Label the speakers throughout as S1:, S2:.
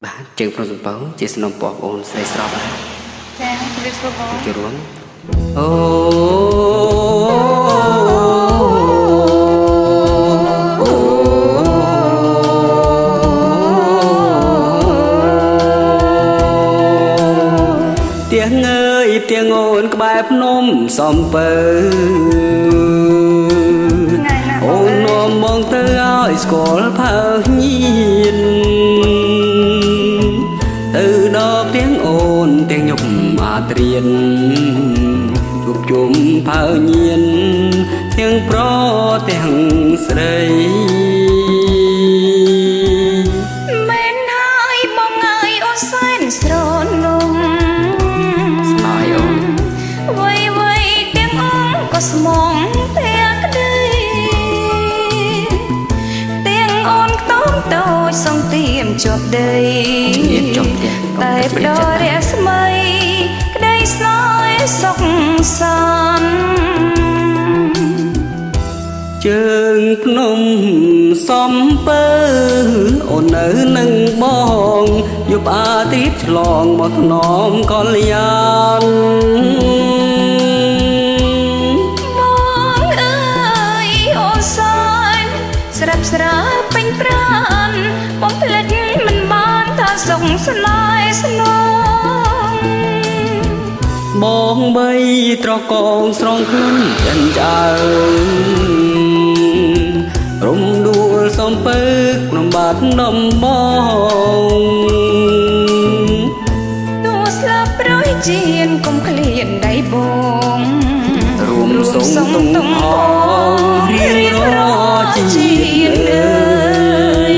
S1: បាទជើងប្រសិនបងជាសំណពបងអូនស្រីស្រស់
S2: ចាវាស្រួលបង
S1: ជារួមអូទៀងអើយទៀងអូនក្បែរភ្នំសំពើអូននាំមកទៅឲ្យស្គាល់ផើញៀនទៅដល់ទៀងអូនទៀងញប់អាត្រៀនជួបជុំផើញៀនទៀងប្រទៀងស្រី
S2: មែនហើយបងអើយអូនសែនស្រលំ
S1: ស្នាយអូន
S2: វ័យទៀងអូនក៏ស្មងទាំងក្តីទៀងអូនខ្ទមតូចសងទៀមជាប់ដីតែបដរះស្មៃក្តីស្នេហ៍សុខសាន្ត
S1: ជើងភ្នំសំពើអូននៅនឹងបងយប់អាទិត្យឆ្លងមកថ្នមកល្យាន
S2: បងអើយអូនសែនស្រាប់ស្រាពេញប្រាណបងផ្លិចមិនបានថាសុខស្នេហ៍ស្នង
S1: បងបីត្រកងស្រងខ្លួនចិនចៅរំដួលសំពើក្នុងបាត់ដំបង
S2: ទូស្លាប់ប្រយជៀនកុំឃ្លានដៃបង
S1: រួមសុំទុំផងរៀងរជាអើយ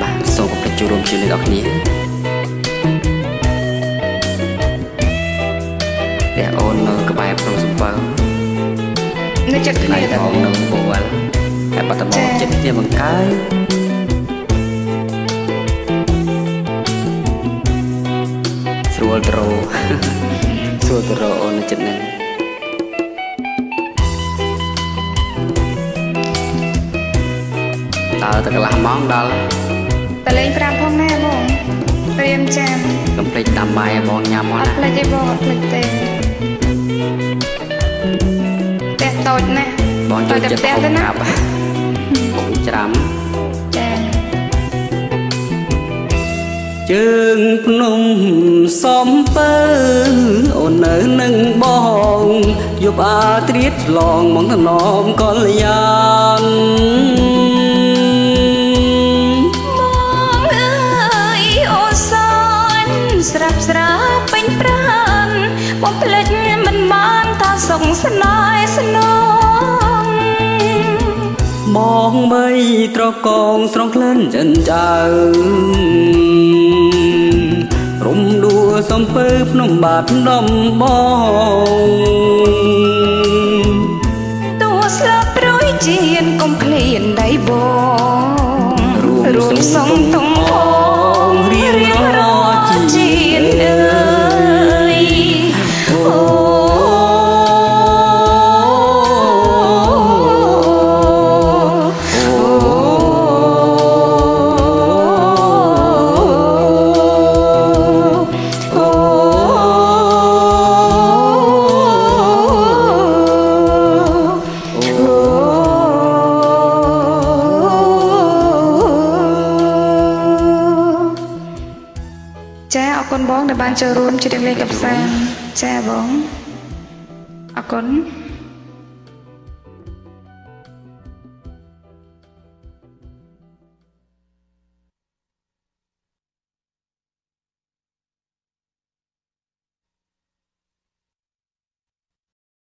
S1: បាទសូមប្រជុំរួមជាអ្នកនរគ្នាតែអូននៅក្បែរព្រំសំពៅ
S2: នៅចិត្តគ្នា
S1: តែអូននៅបវលតែបាត់ដំបងចិត្តគ្នាបង្កើស្រួលត្រោស្រួលត្រោអូននៅចិត្តហ្នឹងដល់តែកន្លះម៉ោងដល់
S2: តលេង5ផងណាបងត្រៀមចាន
S1: កុំភ្លេចដាំបាយបងញ៉ាំមកណា
S2: អត់ភ្លេចទេបងអត់ភ្លេចទេតែតូចណាស់
S1: បងចូលចិត្តហុំកាប់ហុំច្រាំ
S2: ចា
S1: ជើងភ្នំសំពើអូននៅនឹងបងយប់អាត្រៀតឆ្លងមកថ្នមកល្យាន
S2: បងអើយអូនសែនស្រាប់ស្រាពេញប្រាណបងភ្លេចមិនបានថាសុខស្នេហ៍ស្នង
S1: បងបីត្រកងស្រងក្លិនចិនចៅរំដួលសំពើភ្នំបាត់ដំបង
S2: ទូស្លាប់ប្រយជៀនកុំឃ្លានដៃបងរួមសុំទុំផងរៀងរជៀនអើយអូចាអរគុណបងដែលបានចូលរួមជ្រៀងលេងកំសាន្តចាបងអរគុណ